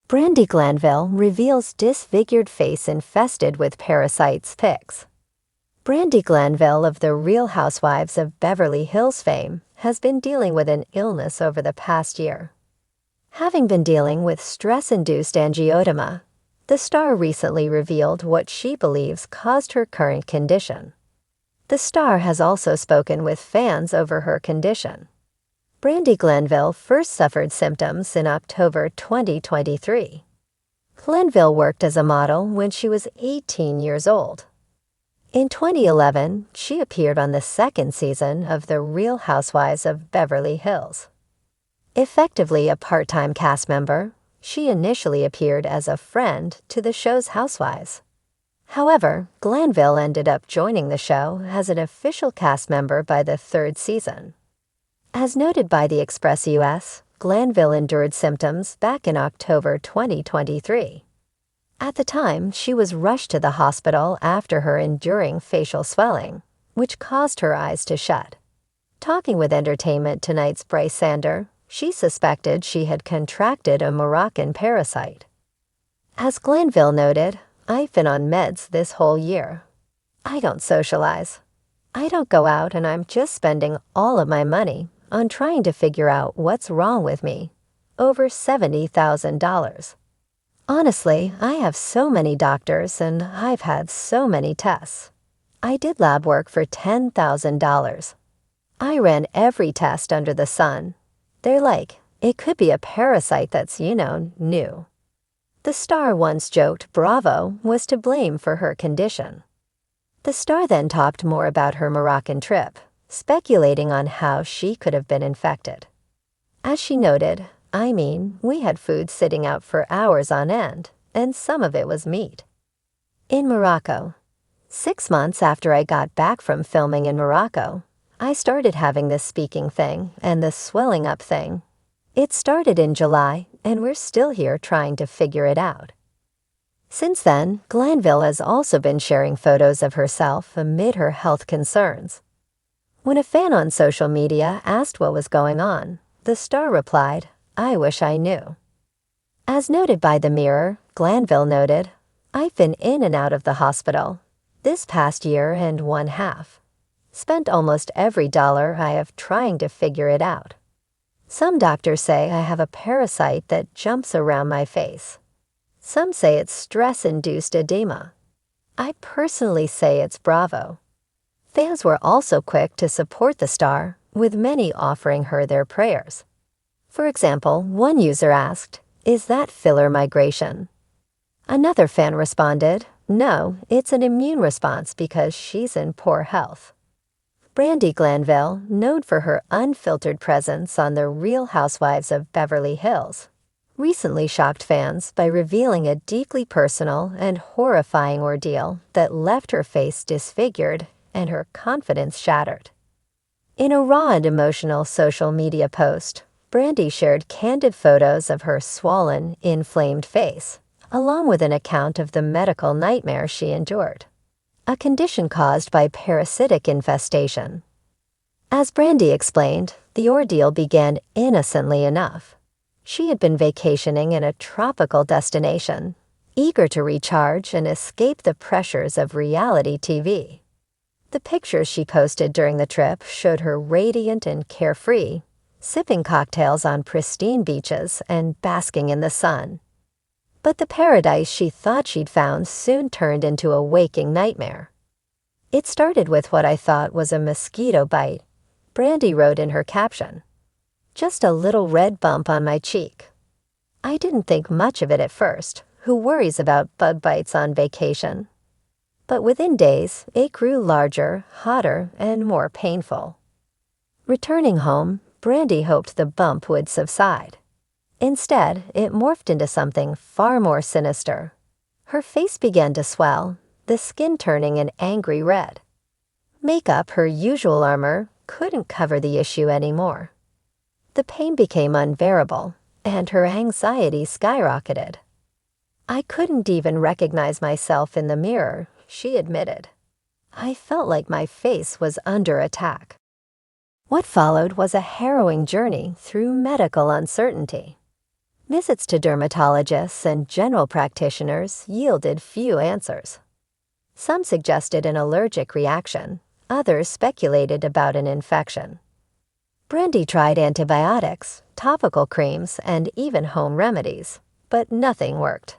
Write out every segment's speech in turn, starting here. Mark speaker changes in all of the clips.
Speaker 1: Brandi Glanville reveals disfigured face infested with parasites pics. Brandi Glanville of the Real Housewives of Beverly Hills fame has been dealing with an illness over the past year. Having been dealing with stress-induced angioedema, the star recently revealed what she believes caused her current condition. The star has also spoken with fans over her condition. Brandi Glanville first suffered symptoms in October 2023. Glanville worked as a model when she was 18 years old. In 2011, she appeared on the second season of The Real Housewives of Beverly Hills. Effectively a part-time cast member, she initially appeared as a friend to the show's housewives. However, Glanville ended up joining the show as an official cast member by the third season. As noted by the Express US, Glanville endured symptoms back in October 2023. At the time, she was rushed to the hospital after her enduring facial swelling, which caused her eyes to shut. Talking with Entertainment Tonight's Bryce Sander, she suspected she had contracted a Moroccan parasite. As Glanville noted, "I've been on meds this whole year. I don't socialize. I don't go out, and I'm just spending all of my money on trying to figure out what's wrong with me. Over $70,000. Honestly, I have so many doctors and I've had so many tests. I did lab work for $10,000. I ran every test under the sun. They're like, it could be a parasite that's, new." The star once joked Bravo was to blame for her condition. The star then talked more about her Moroccan trip, speculating on how she could have been infected. As she noted, we had food sitting out for hours on end, and some of it was meat. In Morocco. 6 months after I got back from filming in Morocco, I started having this speaking thing and the swelling up thing. It started in July, and we're still here trying to figure it out. Since then, Glanville has also been sharing photos of herself amid her health concerns. When a fan on social media asked what was going on, the star replied, "I wish I knew." As noted by The Mirror, Glanville noted, "I've been in and out of the hospital this past year and one half. Spent almost every dollar I have trying to figure it out. Some doctors say I have a parasite that jumps around my face. Some say it's stress-induced edema. I personally say it's Bravo." Fans were also quick to support the star, with many offering her their prayers. For example, one user asked, "Is that filler migration?" Another fan responded, "No, it's an immune response because she's in poor health." Brandi Glanville, known for her unfiltered presence on The Real Housewives of Beverly Hills, recently shocked fans by revealing a deeply personal and horrifying ordeal that left her face disfigured and her confidence shattered. In a raw and emotional social media post, Brandi shared candid photos of her swollen, inflamed face, along with an account of the medical nightmare she endured, a condition caused by parasitic infestation. As Brandi explained, the ordeal began innocently enough. She had been vacationing in a tropical destination, eager to recharge and escape the pressures of reality TV. The pictures she posted during the trip showed her radiant and carefree, sipping cocktails on pristine beaches and basking in the sun. But the paradise she thought she'd found soon turned into a waking nightmare. "It started with what I thought was a mosquito bite," Brandi wrote in her caption. "Just a little red bump on my cheek. I didn't think much of it at first. Who worries about bug bites on vacation? But within days, it grew larger, hotter, and more painful." Returning home, Brandi hoped the bump would subside. Instead, it morphed into something far more sinister. Her face began to swell, the skin turning an angry red. Makeup, her usual armor, couldn't cover the issue anymore. The pain became unbearable, and her anxiety skyrocketed. "I couldn't even recognize myself in the mirror," she admitted. "I felt like my face was under attack." What followed was a harrowing journey through medical uncertainty. Visits to dermatologists and general practitioners yielded few answers. Some suggested an allergic reaction, others speculated about an infection. Brandi tried antibiotics, topical creams, and even home remedies, but nothing worked.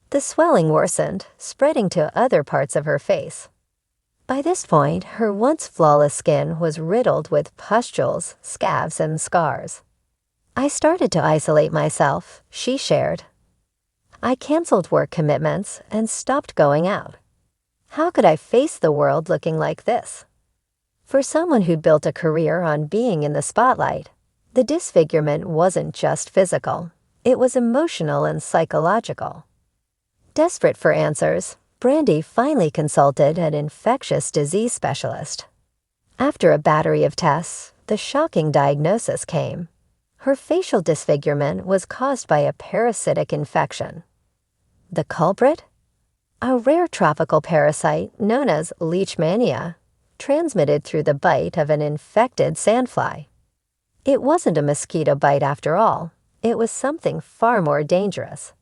Speaker 1: The swelling worsened, spreading to other parts of her face. By this point, her once flawless skin was riddled with pustules, scabs, and scars. I started to isolate myself, she shared. I canceled work commitments and stopped going out. How could I face the world looking like this? For someone who built a career on being in the spotlight, the disfigurement wasn't just physical, it was emotional and psychological. Desperate for answers, Brandi finally consulted an infectious disease specialist. After a battery of tests, the shocking diagnosis came. Her facial disfigurement was caused by a parasitic infection. The culprit? A rare tropical parasite known as leishmania, transmitted through the bite of an infected sandfly. It wasn't a mosquito bite after all, it was something far more dangerous.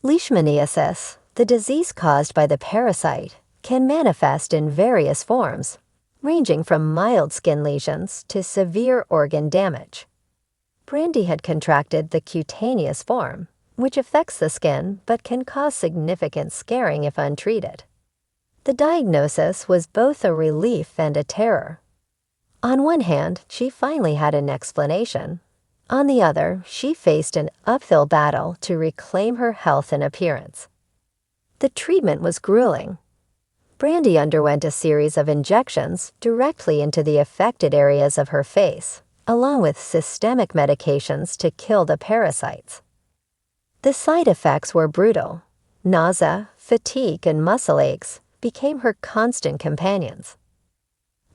Speaker 1: Leishmaniasis, the disease caused by the parasite, can manifest in various forms, ranging from mild skin lesions to severe organ damage. Brandi had contracted the cutaneous form, which affects the skin but can cause significant scarring if untreated. The diagnosis was both a relief and a terror. On one hand, she finally had an explanation. On the other, she faced an uphill battle to reclaim her health and appearance. The treatment was grueling. Brandi underwent a series of injections directly into the affected areas of her face, along with systemic medications to kill the parasites. The side effects were brutal. Nausea, fatigue, and muscle aches became her constant companions.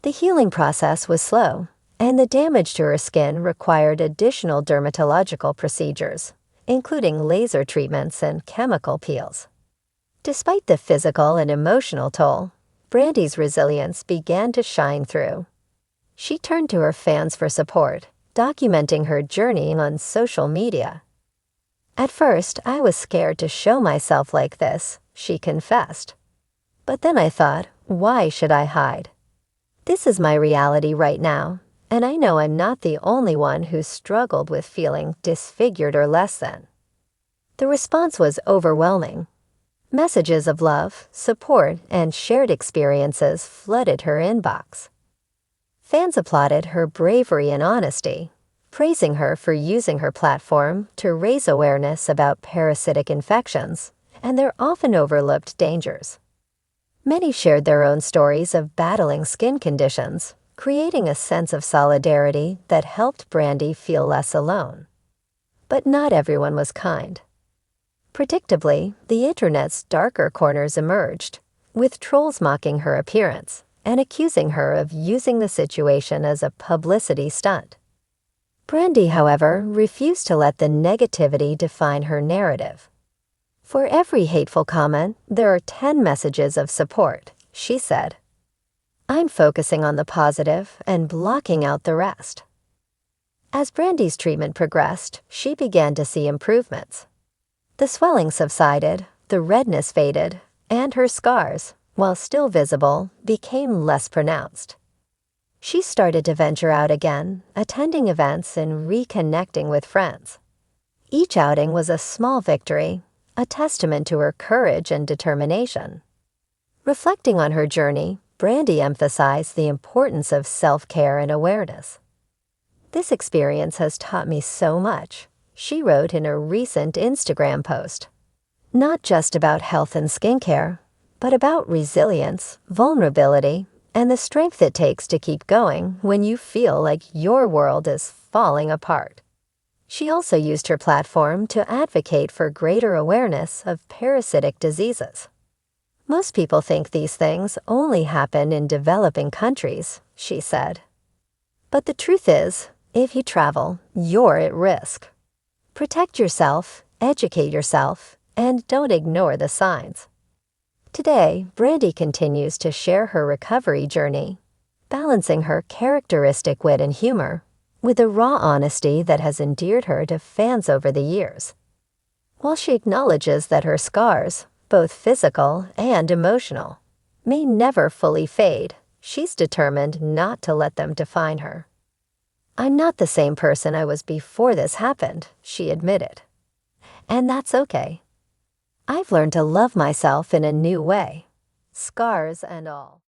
Speaker 1: The healing process was slow, and the damage to her skin required additional dermatological procedures, including laser treatments and chemical peels. Despite the physical and emotional toll, Brandi's resilience began to shine through. She turned to her fans for support, documenting her journey on social media. At first, I was scared to show myself like this, she confessed. But then I thought, why should I hide? This is my reality right now, and I know I'm not the only one who struggled with feeling disfigured or less than. The response was overwhelming. Messages of love, support, and shared experiences flooded her inbox. Fans applauded her bravery and honesty, praising her for using her platform to raise awareness about parasitic infections and their often overlooked dangers. Many shared their own stories of battling skin conditions, creating a sense of solidarity that helped Brandi feel less alone. But not everyone was kind. Predictably, the internet's darker corners emerged, with trolls mocking her appearance and accusing her of using the situation as a publicity stunt. Brandi, however, refused to let the negativity define her narrative. For every hateful comment, there are 10 messages of support, she said. I'm focusing on the positive and blocking out the rest. As Brandi's treatment progressed, she began to see improvements. The swelling subsided, the redness faded, and her scars, while still visible, became less pronounced. She started to venture out again, attending events and reconnecting with friends. Each outing was a small victory, a testament to her courage and determination. Reflecting on her journey, Brandi emphasized the importance of self-care and awareness. This experience has taught me so much, she wrote in a recent Instagram post. Not just about health and skincare, but about resilience, vulnerability, and the strength it takes to keep going when you feel like your world is falling apart. She also used her platform to advocate for greater awareness of parasitic diseases. Most people think these things only happen in developing countries, she said. But the truth is, if you travel, you're at risk. Protect yourself, educate yourself, and don't ignore the signs. Today, Brandi continues to share her recovery journey, balancing her characteristic wit and humor with a raw honesty that has endeared her to fans over the years. While she acknowledges that her scars, both physical and emotional, may never fully fade, she's determined not to let them define her. "I'm not the same person I was before this happened," she admitted. "And that's okay. I've learned to love myself in a new way, scars and all."